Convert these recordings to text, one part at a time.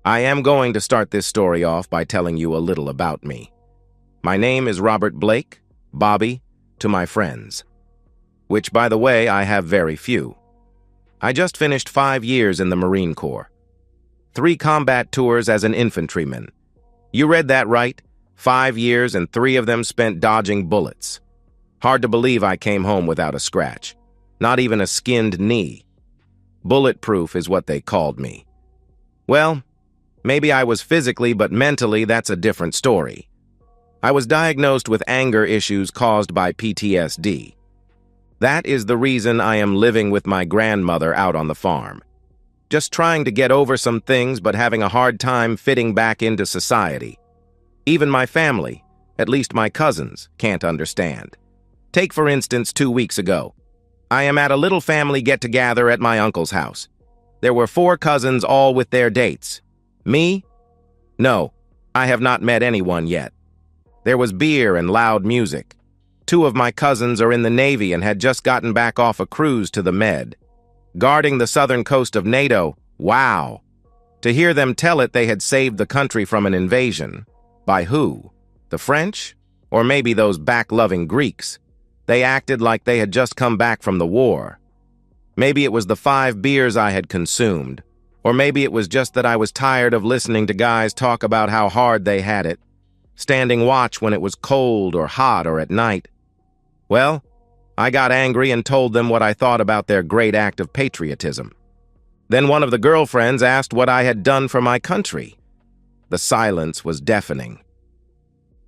I am going to start this story off by telling you a little about me. My name is Robert Blake, Bobby, to my friends. Which, by the way, I have very few. I just finished 5 years in the Marine Corps. 3 combat tours as an infantryman. You read that right? 5 years and 3 of them spent dodging bullets. Hard to believe I came home without a scratch. Not even a skinned knee. Bulletproof is what they called me. Well, maybe I was physically, but mentally that's a different story. I was diagnosed with anger issues caused by PTSD. That is the reason I am living with my grandmother out on the farm. Just trying to get over some things, but having a hard time fitting back into society. Even my family, at least my cousins, can't understand. Take, for instance, 2 weeks ago. I am at a little family get-together at my uncle's house. There were 4 cousins, all with their dates. Me? No, I have not met anyone yet. There was beer and loud music. 2 of my cousins are in the Navy and had just gotten back off a cruise to the Med. Guarding the southern coast of NATO, wow! To hear them tell it they had saved the country from an invasion. By who? The French? Or maybe those back-loving Greeks? They acted like they had just come back from the war. Maybe it was the 5 beers I had consumed. Or maybe it was just that I was tired of listening to guys talk about how hard they had it, standing watch when it was cold or hot or at night. Well, I got angry and told them what I thought about their great act of patriotism. Then one of the girlfriends asked what I had done for my country. The silence was deafening.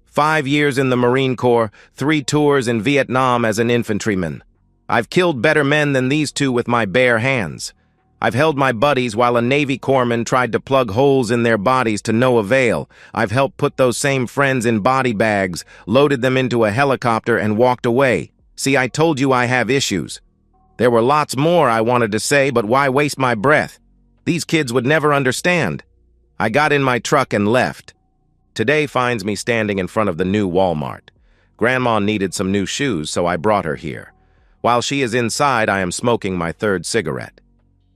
5 years in the Marine Corps, 3 tours in Vietnam as an infantryman. I've killed better men than these 2 with my bare hands. I've held my buddies while a Navy corpsman tried to plug holes in their bodies to no avail. I've helped put those same friends in body bags, loaded them into a helicopter, and walked away. See, I told you I have issues. There were lots more I wanted to say, but why waste my breath? These kids would never understand. I got in my truck and left. Today finds me standing in front of the new Walmart. Grandma needed some new shoes, so I brought her here. While she is inside, I am smoking my 3rd cigarette.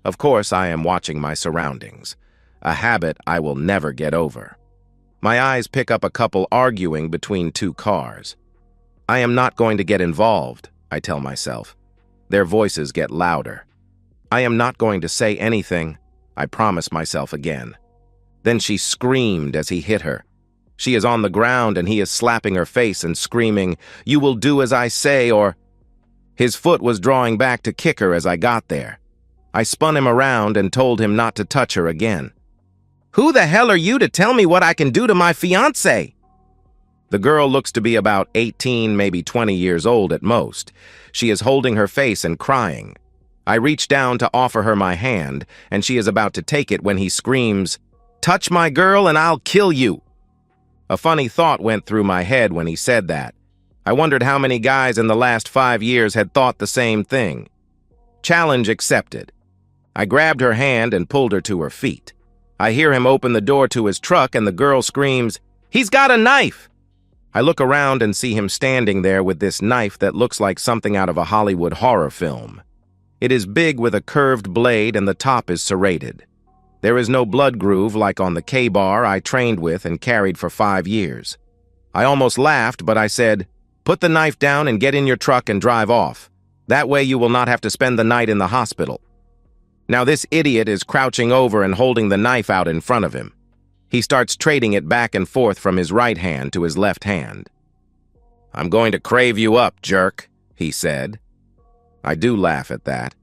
Of course, I am watching my surroundings, a habit I will never get over. My eyes pick up a couple arguing between 2 cars. I am not going to get involved, I tell myself. Their voices get louder. I am not going to say anything, I promise myself again. Then she screamed as he hit her. She is on the ground and he is slapping her face and screaming, "You will do as I say," or... His foot was drawing back to kick her as I got there. I spun him around and told him not to touch her again. "Who the hell are you to tell me what I can do to my fiancé?" The girl looks to be about 18, maybe 20 years old at most. She is holding her face and crying. I reach down to offer her my hand, and she is about to take it when he screams, "Touch my girl and I'll kill you." A funny thought went through my head when he said that. I wondered how many guys in the last 5 years had thought the same thing. Challenge accepted. I grabbed her hand and pulled her to her feet. I hear him open the door to his truck and the girl screams, "He's got a knife!" I look around and see him standing there with this knife that looks like something out of a Hollywood horror film. It is big with a curved blade and the top is serrated. There is no blood groove like on the K-bar I trained with and carried for 5 years. I almost laughed, but I said, "Put the knife down and get in your truck and drive off. That way you will not have to spend the night in the hospital." Now this idiot is crouching over and holding the knife out in front of him. He starts trading it back and forth from his right hand to his left hand. "I'm going to crave you up, jerk," he said. I do laugh at that.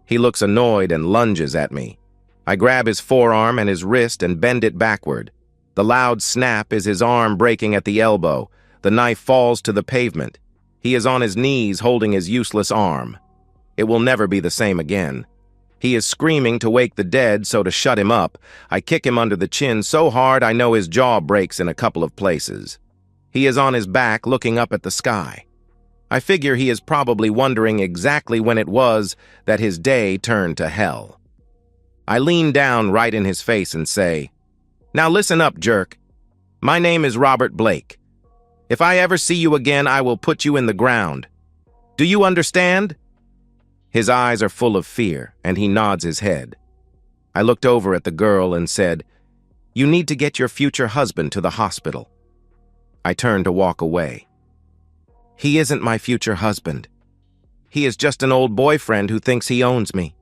He looks annoyed and lunges at me. I grab his forearm and his wrist and bend it backward. The loud snap is his arm breaking at the elbow. The knife falls to the pavement. He is on his knees holding his useless arm. It will never be the same again. He is screaming to wake the dead, so to shut him up, I kick him under the chin so hard I know his jaw breaks in a couple of places. He is on his back looking up at the sky. I figure he is probably wondering exactly when it was that his day turned to hell. I lean down right in his face and say, "Now listen up, jerk. My name is Robert Blake. If I ever see you again, I will put you in the ground. Do you understand?" His eyes are full of fear, and he nods his head. I looked over at the girl and said, You need to get your future husband to the hospital." I turned to walk away. "He isn't my future husband. He is just an old boyfriend who thinks he owns me.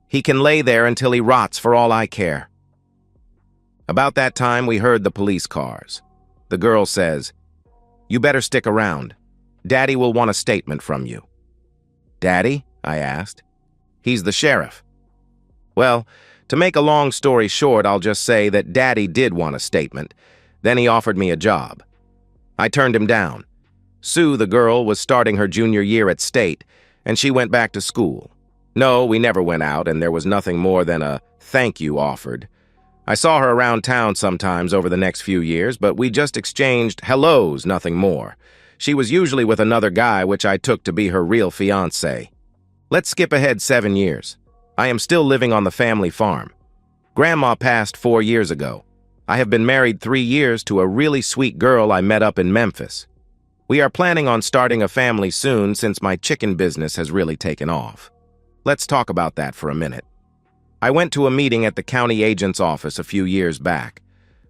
He can lay there until he rots for all I care." About that time, we heard the police cars. The girl says, "You better stick around. Daddy will want a statement from you." "Daddy?" I asked. "He's the sheriff." Well, to make a long story short, I'll just say that Daddy did want a statement. Then he offered me a job. I turned him down. Sue, the girl, was starting her junior year at State, and she went back to school. No, we never went out, and there was nothing more than a thank you offered. I saw her around town sometimes over the next few years, but we just exchanged hellos, nothing more. She was usually with another guy, which I took to be her real fiancé. Let's skip ahead 7 years. I am still living on the family farm. Grandma passed 4 years ago. I have been married 3 years to a really sweet girl I met up in Memphis. We are planning on starting a family soon since my chicken business has really taken off. Let's talk about that for a minute. I went to a meeting at the county agent's office a few years back.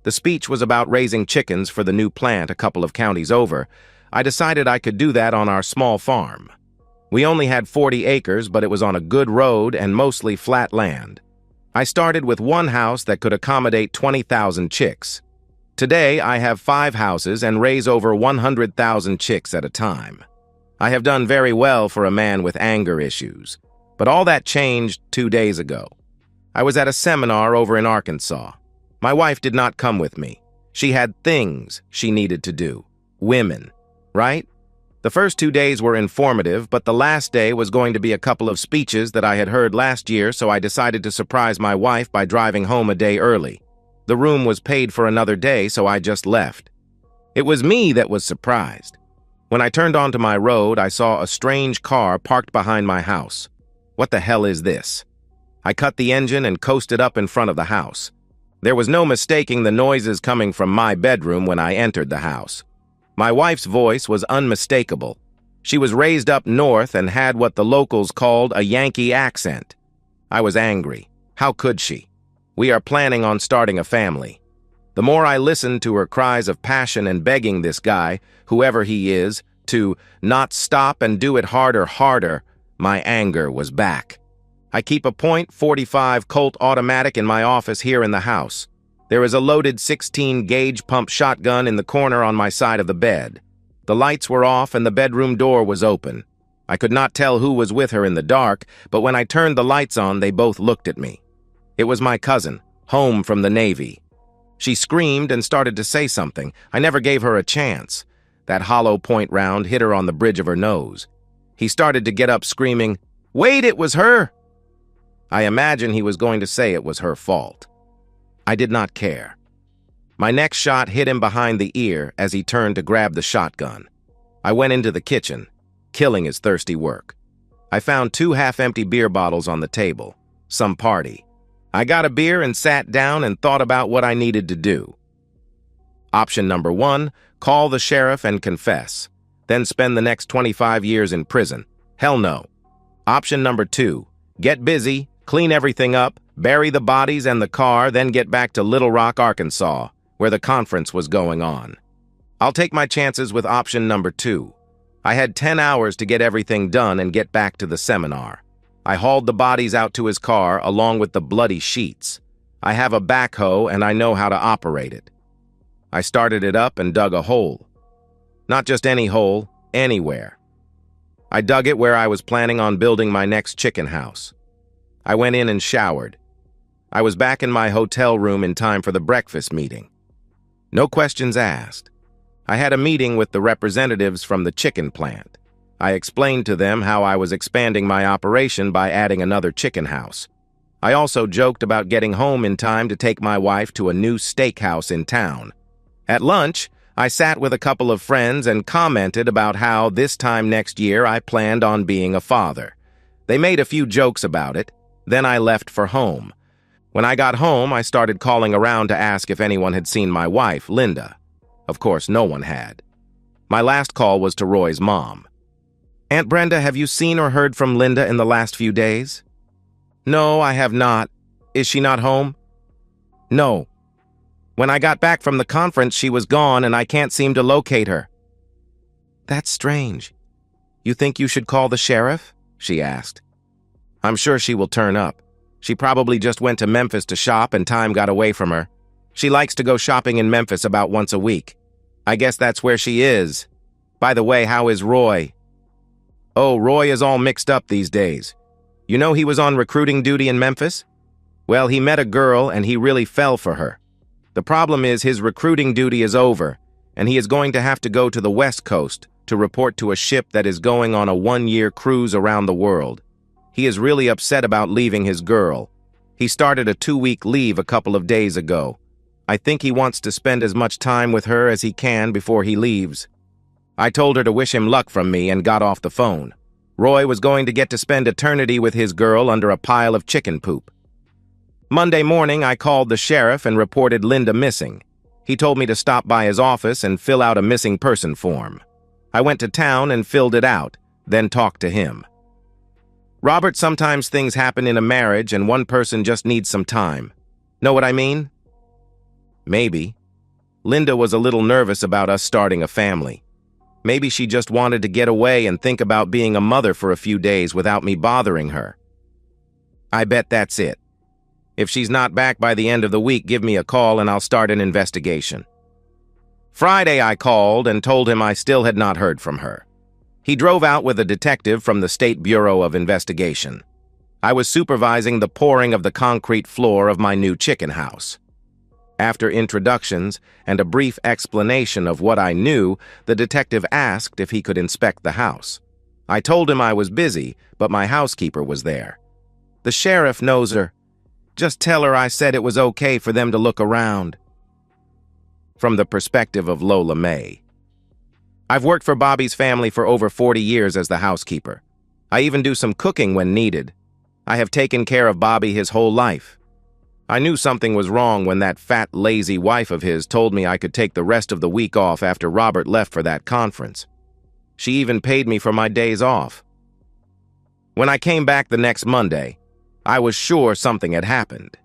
The speech was about raising chickens for the new plant a couple of counties over. I decided I could do that on our small farm. We only had 40 acres, but it was on a good road and mostly flat land. I started with one house that could accommodate 20,000 chicks. Today, I have 5 houses and raise over 100,000 chicks at a time. I have done very well for a man with anger issues, but all that changed 2 days ago. I was at a seminar over in Arkansas. My wife did not come with me. She had things she needed to do. Women, right? The first 2 days were informative, but the last day was going to be a couple of speeches that I had heard last year, so I decided to surprise my wife by driving home a day early. The room was paid for another day, so I just left. It was me that was surprised. When I turned onto my road, I saw a strange car parked behind my house. What the hell is this? I cut the engine and coasted up in front of the house. There was no mistaking the noises coming from my bedroom when I entered the house. My wife's voice was unmistakable. She was raised up north and had what the locals called a Yankee accent. I was angry. How could she? We are planning on starting a family. The more I listened to her cries of passion and begging this guy, whoever he is, to not stop and do it harder, my anger was back. I keep a .45 Colt automatic in my office here in the house. There is a loaded 16-gauge pump shotgun in the corner on my side of the bed. The lights were off and the bedroom door was open. I could not tell who was with her in the dark, but when I turned the lights on, they both looked at me. It was my cousin, home from the Navy. She screamed and started to say something. I never gave her a chance. That hollow point round hit her on the bridge of her nose. He started to get up screaming, "Wait, it was her!" I imagine he was going to say it was her fault. I did not care. My next shot hit him behind the ear as he turned to grab the shotgun. I went into the kitchen, killing his thirsty work. I found 2 half-empty beer bottles on the table. Some party. I got a beer and sat down and thought about what I needed to do. Option number 1, call the sheriff and confess, then spend the next 25 years in prison. Hell no. Option number 2, get busy, clean everything up, bury the bodies and the car, then get back to Little Rock, Arkansas, where the conference was going on. I'll take my chances with option number 2. I had 10 hours to get everything done and get back to the seminar. I hauled the bodies out to his car along with the bloody sheets. I have a backhoe and I know how to operate it. I started it up and dug a hole. Not just any hole, anywhere. I dug it where I was planning on building my next chicken house. I went in and showered. I was back in my hotel room in time for the breakfast meeting. No questions asked. I had a meeting with the representatives from the chicken plant. I explained to them how I was expanding my operation by adding another chicken house. I also joked about getting home in time to take my wife to a new steakhouse in town. At lunch, I sat with a couple of friends and commented about how this time next year I planned on being a father. They made a few jokes about it. Then I left for home. When I got home, I started calling around to ask if anyone had seen my wife, Linda. Of course, no one had. My last call was to Roy's mom. "Aunt Brenda, have you seen or heard from Linda in the last few days?" "No, I have not. Is she not home?" "No." When I got back from the conference, she was gone and I can't seem to locate her." "That's strange. You think you should call the sheriff?" she asked. "I'm sure she will turn up. She probably just went to Memphis to shop and time got away from her. She likes to go shopping in Memphis about once a week. I guess that's where she is. By the way, how is Roy?" "Oh, Roy is all mixed up these days. You know he was on recruiting duty in Memphis? Well, he met a girl and he really fell for her. The problem is his recruiting duty is over, and he is going to have to go to the West Coast to report to a ship that is going on a 1-year cruise around the world. He is really upset about leaving his girl. He started a 2-week leave a couple of days ago. I think he wants to spend as much time with her as he can before he leaves. I told her to wish him luck from me and got off the phone. Roy was going to get to spend eternity with his girl under a pile of chicken poop. Monday morning, I called the sheriff and reported Linda missing. He told me to stop by his office and fill out a missing person form. I went to town and filled it out, then talked to him. Robert, sometimes things happen in a marriage and one person just needs some time. Know what I mean? Maybe. Linda was a little nervous about us starting a family. Maybe she just wanted to get away and think about being a mother for a few days without me bothering her. I bet that's it. If she's not back by the end of the week, give me a call and I'll start an investigation. Friday, I called and told him I still had not heard from her. He drove out with a detective from the State Bureau of Investigation. I was supervising the pouring of the concrete floor of my new chicken house. After introductions and a brief explanation of what I knew, the detective asked if he could inspect the house. I told him I was busy, but my housekeeper was there. "The sheriff knows her. Just tell her I said it was okay for them to look around." From the perspective of Lola May. I've worked for Bobby's family for over 40 years as the housekeeper. I even do some cooking when needed. I have taken care of Bobby his whole life. I knew something was wrong when that fat, lazy wife of his told me I could take the rest of the week off after Robert left for that conference. She even paid me for my days off. When I came back the next Monday, I was sure something had happened.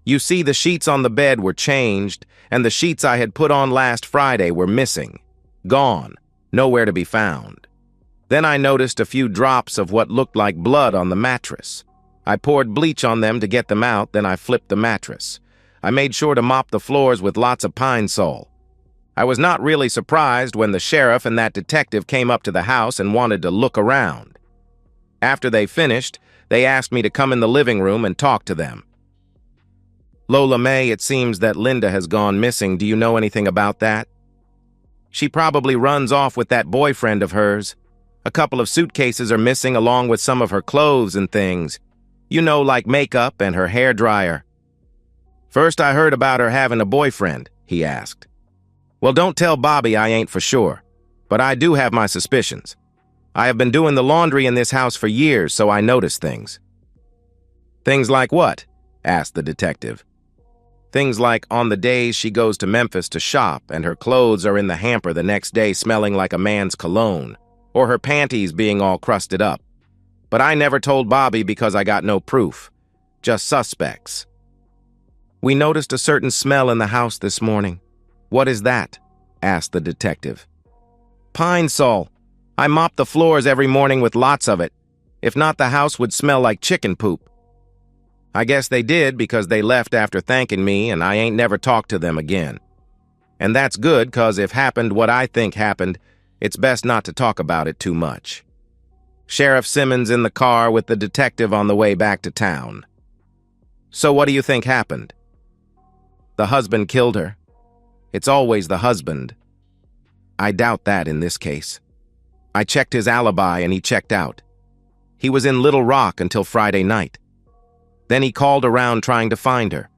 You see, the sheets on the bed were changed, and the sheets I had put on last Friday were missing. Gone. Nowhere to be found. Then I noticed a few drops of what looked like blood on the mattress. I poured bleach on them to get them out, then I flipped the mattress. I made sure to mop the floors with lots of Pine Sol. I was not really surprised when the sheriff and that detective came up to the house and wanted to look around. After they finished, they asked me to come in the living room and talk to them. "Lola May, it seems that Linda has gone missing. Do you know anything about that?" "She probably runs off with that boyfriend of hers. A couple of suitcases are missing along with some of her clothes and things. You know, like makeup and her hair dryer." "First I heard about her having a boyfriend," he asked. "Well, don't tell Bobby, I ain't for sure. But I do have my suspicions. I have been doing the laundry in this house for years, so I notice things." "Things like what?" asked the detective. "Things like on the days she goes to Memphis to shop and her clothes are in the hamper the next day smelling like a man's cologne, or her panties being all crusted up. But I never told Bobby because I got no proof. Just suspects." "We noticed a certain smell in the house this morning. What is that?" asked the detective. "Pine Sol. I mop the floors every morning with lots of it. If not, the house would smell like chicken poop." I guess they did because they left after thanking me and I ain't never talked to them again. And that's good, 'cause if happened what I think happened, it's best not to talk about it too much. Sheriff Simmons in the car with the detective on the way back to town. "So what do you think happened?" "The husband killed her. It's always the husband." "I doubt that in this case. I checked his alibi and he checked out. He was in Little Rock until Friday night. Then he called around trying to find her.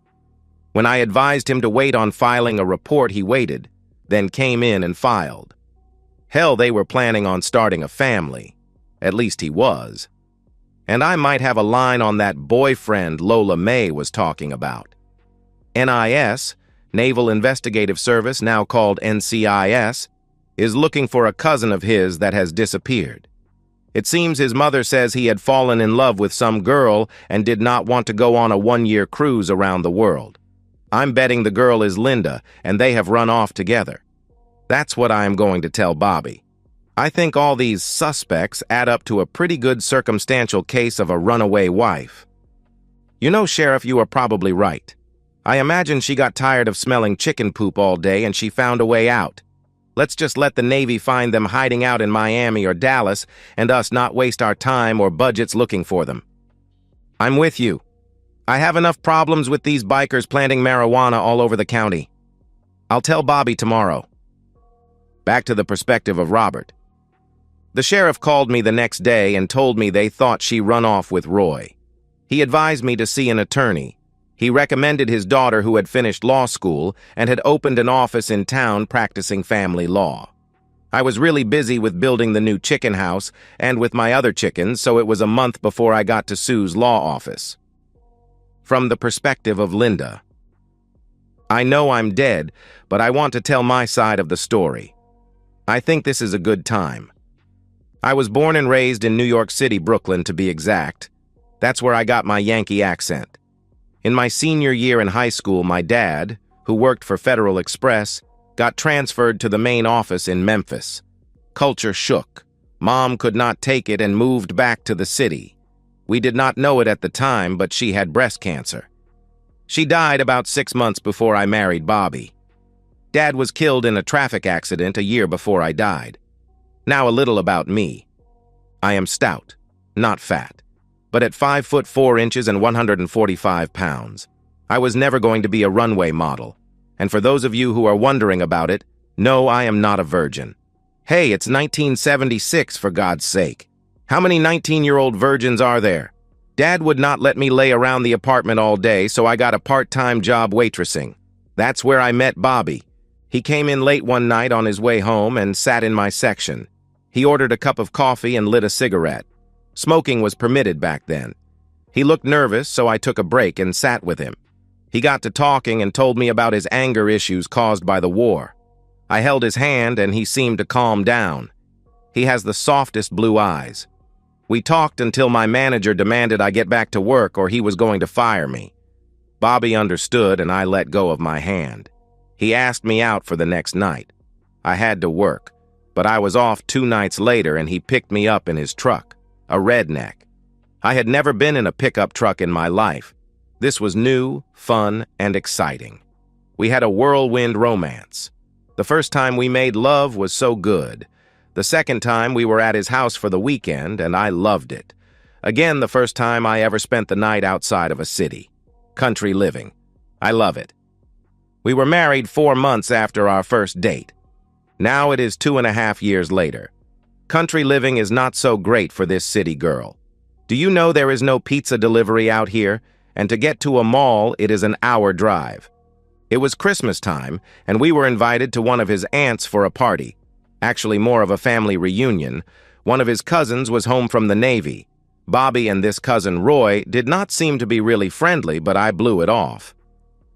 When I advised him to wait on filing a report, he waited, then came in and filed. Hell, they were planning on starting a family. At least he was. And I might have a line on that boyfriend Lola May was talking about. NIS, Naval Investigative Service, now called NCIS, is looking for a cousin of his that has disappeared. It seems his mother says he had fallen in love with some girl and did not want to go on a 1-year cruise around the world. I'm betting the girl is Linda, and they have run off together. That's what I am going to tell Bobby. I think all these suspects add up to a pretty good circumstantial case of a runaway wife. You know, Sheriff, you are probably right. I imagine she got tired of smelling chicken poop all day and she found a way out. Let's just let the Navy find them hiding out in Miami or Dallas and us not waste our time or budgets looking for them. I'm with you. I have enough problems with these bikers planting marijuana all over the county. I'll tell Bobby tomorrow. Back to the perspective of Robert. The sheriff called me the next day and told me they thought she run off with Roy. He advised me to see an attorney. He recommended his daughter, who had finished law school and had opened an office in town practicing family law. I was really busy with building the new chicken house and with my other chickens, so it was a month before I got to Sue's law office. From the perspective of Linda. I know I'm dead, but I want to tell my side of the story. I think this is a good time. I was born and raised in New York City, Brooklyn to be exact. That's where I got my Yankee accent. In my senior year in high school, my dad, who worked for Federal Express, got transferred to the main office in Memphis. Culture shook. Mom could not take it and moved back to the city. We did not know it at the time, but she had breast cancer. She died about 6 months before I married Bobby. Dad was killed in a traffic accident a year before I died. Now a little about me. I am stout, not fat, but at 5 foot 4 inches and 145 pounds. I was never going to be a runway model. And for those of you who are wondering about it, no, I am not a virgin. Hey, it's 1976, for God's sake. How many 19-year-old virgins are there? Dad would not let me lay around the apartment all day, so I got a part-time job waitressing. That's where I met Bobby. He came in late one night on his way home and sat in my section. He ordered a cup of coffee and lit a cigarette. Smoking was permitted back then. He looked nervous, so I took a break and sat with him. He got to talking and told me about his anger issues caused by the war. I held his hand and he seemed to calm down. He has the softest blue eyes. We talked until my manager demanded I get back to work or he was going to fire me. Bobby understood and I let go of my hand. He asked me out for the next night. I had to work, but I was off 2 nights later and he picked me up in his truck, a redneck. I had never been in a pickup truck in my life. This was new, fun, and exciting. We had a whirlwind romance. The first time we made love was so good. The second time we were at his house for the weekend and I loved it. Again, the first time I ever spent the night outside of a city. Country living. I love it. We were married 4 months after our first date. Now it is 2.5 years later. Country living is not so great for this city girl. Do you know there is no pizza delivery out here? And to get to a mall, it is an hour drive. It was Christmas time, and we were invited to one of his aunts for a party. Actually, more of a family reunion. One of his cousins was home from the Navy. Bobby and this cousin Roy did not seem to be really friendly, but I blew it off.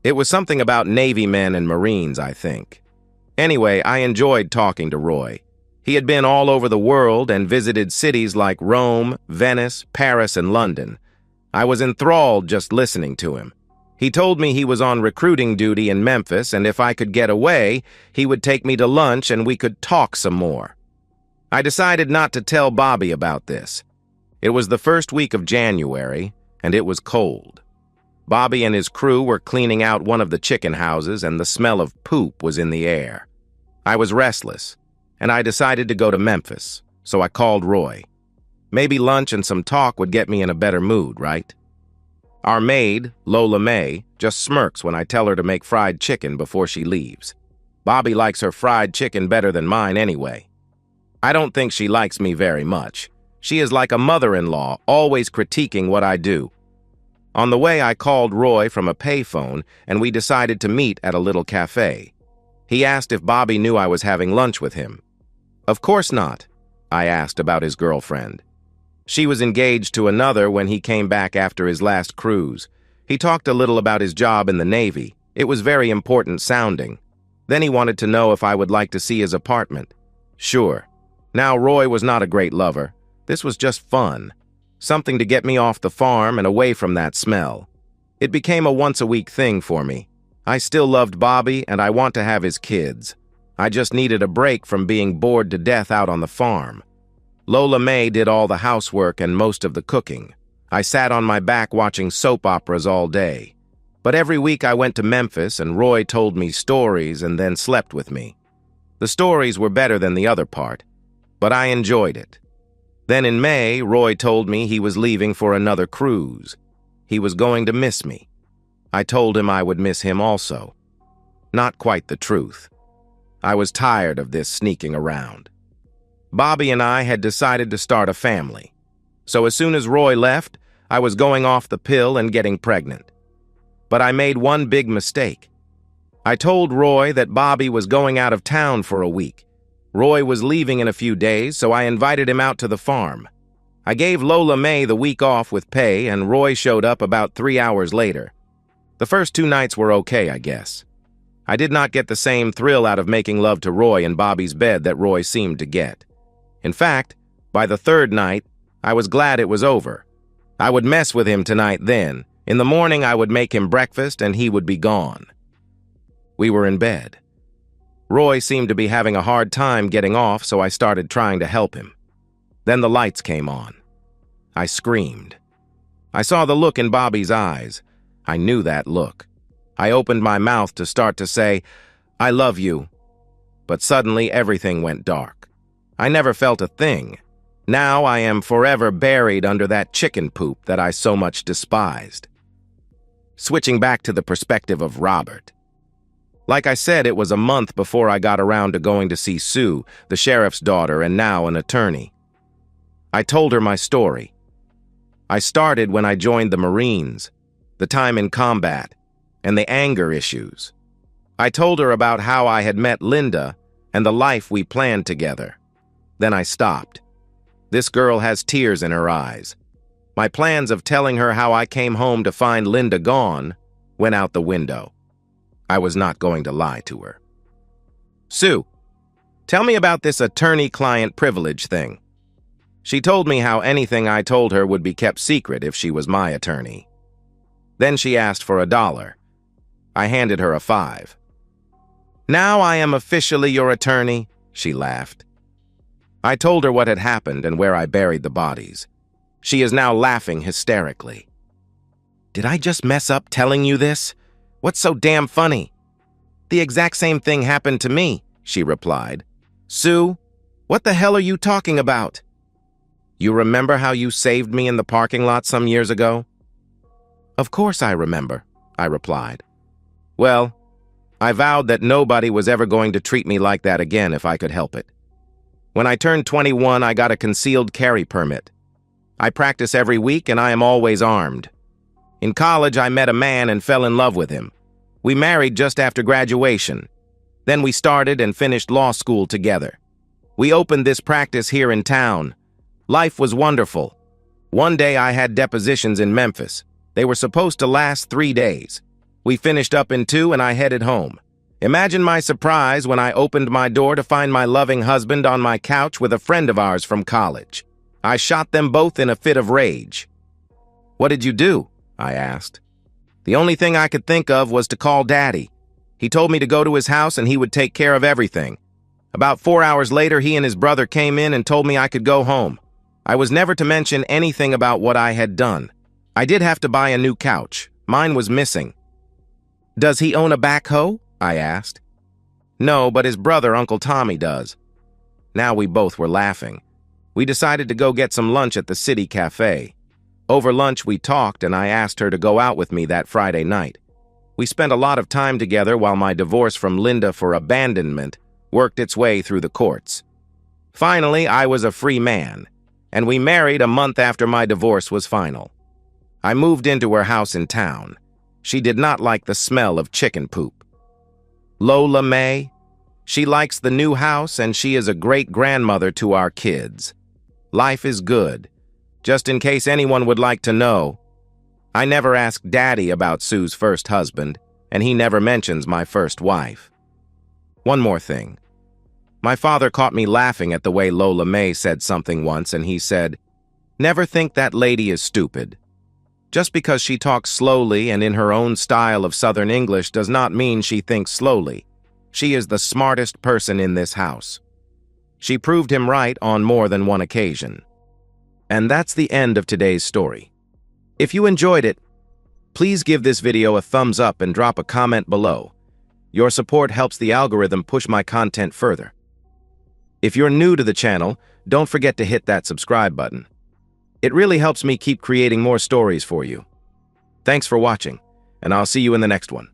It was something about Navy men and Marines, I think. Anyway, I enjoyed talking to Roy. He had been all over the world and visited cities like Rome, Venice, Paris, and London. I was enthralled just listening to him. He told me he was on recruiting duty in Memphis, and if I could get away, he would take me to lunch and we could talk some more. I decided not to tell Bobby about this. It was the first week of January, and it was cold. Bobby and his crew were cleaning out one of the chicken houses, and the smell of poop was in the air. I was restless, and I decided to go to Memphis, so I called Roy. Maybe lunch and some talk would get me in a better mood, right? Our maid, Lola May, just smirks when I tell her to make fried chicken before she leaves. Bobby likes her fried chicken better than mine anyway. I don't think she likes me very much. She is like a mother-in-law, always critiquing what I do. On the way, I called Roy from a payphone, and we decided to meet at a little cafe. He asked if Bobby knew I was having lunch with him. Of course not, I asked about his girlfriend. She was engaged to another when he came back after his last cruise. He talked a little about his job in the Navy. It was very important sounding. Then he wanted to know if I would like to see his apartment. Sure. Now, Roy was not a great lover. This was just fun. Something to get me off the farm and away from that smell. It became a once-a-week thing for me. I still loved Bobby and I want to have his kids. I just needed a break from being bored to death out on the farm. Lola May did all the housework and most of the cooking. I sat on my back watching soap operas all day. But every week I went to Memphis and Roy told me stories and then slept with me. The stories were better than the other part, but I enjoyed it. Then in May, Roy told me he was leaving for another cruise. He was going to miss me. I told him I would miss him also. Not quite the truth. I was tired of this sneaking around. Bobby and I had decided to start a family. So as soon as Roy left, I was going off the pill and getting pregnant. But I made one big mistake. I told Roy that Bobby was going out of town for a week. Roy was leaving in a few days, so I invited him out to the farm. I gave Lola May the week off with pay, and Roy showed up about 3 hours later. The first 2 nights were okay, I guess. I did not get the same thrill out of making love to Roy in Bobby's bed that Roy seemed to get. In fact, by the 3rd night, I was glad it was over. I would mess with him tonight then. In the morning, I would make him breakfast and he would be gone. We were in bed. Roy seemed to be having a hard time getting off, so I started trying to help him. Then the lights came on. I screamed. I saw the look in Bobby's eyes. I knew that look. I opened my mouth to start to say, "I love you." But suddenly everything went dark. I never felt a thing. Now I am forever buried under that chicken poop that I so much despised. Switching back to the perspective of Robert. Like I said, it was a month before I got around to going to see Sue, the sheriff's daughter and now an attorney. I told her my story. I started when I joined the Marines, the time in combat, and the anger issues. I told her about how I had met Linda and the life we planned together. Then I stopped. This girl has tears in her eyes. My plans of telling her how I came home to find Linda gone went out the window. I was not going to lie to her. "Sue, tell me about this attorney-client privilege thing." She told me how anything I told her would be kept secret if she was my attorney. Then she asked for $1. I handed her a 5. "Now I am officially your attorney," she laughed. I told her what had happened and where I buried the bodies. She is now laughing hysterically. "Did I just mess up telling you this? What's so damn funny?" "The exact same thing happened to me," she replied. "Sue, what the hell are you talking about?" "You remember how you saved me in the parking lot some years ago?" "Of course I remember," I replied. "Well, I vowed that nobody was ever going to treat me like that again if I could help it. When I turned 21, I got a concealed carry permit. I practice every week and I am always armed. In college, I met a man and fell in love with him. We married just after graduation. Then we started and finished law school together. We opened this practice here in town. Life was wonderful. One day I had depositions in Memphis. They were supposed to last 3 days. We finished up in 2 and I headed home. Imagine my surprise when I opened my door to find my loving husband on my couch with a friend of ours from college. I shot them both in a fit of rage. "What did you do?" I asked. "The only thing I could think of was to call Daddy. He told me to go to his house and he would take care of everything. About 4 hours later, he and his brother came in and told me I could go home. I was never to mention anything about what I had done. I did have to buy a new couch. Mine was missing." "Does he own a backhoe?" I asked. "No, but his brother, Uncle Tommy, does." Now we both were laughing. We decided to go get some lunch at the city cafe. Over lunch, we talked, and I asked her to go out with me that Friday night. We spent a lot of time together while my divorce from Linda for abandonment worked its way through the courts. Finally, I was a free man, and we married a month after my divorce was final. I moved into her house in town. She did not like the smell of chicken poop. Lola May, she likes the new house and she is a great-grandmother to our kids. Life is good. Just in case anyone would like to know, I never asked Daddy about Sue's first husband, and he never mentions my first wife. One more thing. My father caught me laughing at the way Lola May said something once, and he said, "Never think that lady is stupid. Just because she talks slowly and in her own style of Southern English does not mean she thinks slowly. She is the smartest person in this house. She proved him right on more than one occasion. And that's the end of today's story. If you enjoyed it, please give this video a thumbs up and drop a comment below. Your support helps the algorithm push my content further. If you're new to the channel, don't forget to hit that subscribe button. It really helps me keep creating more stories for you. Thanks for watching, and I'll see you in the next one.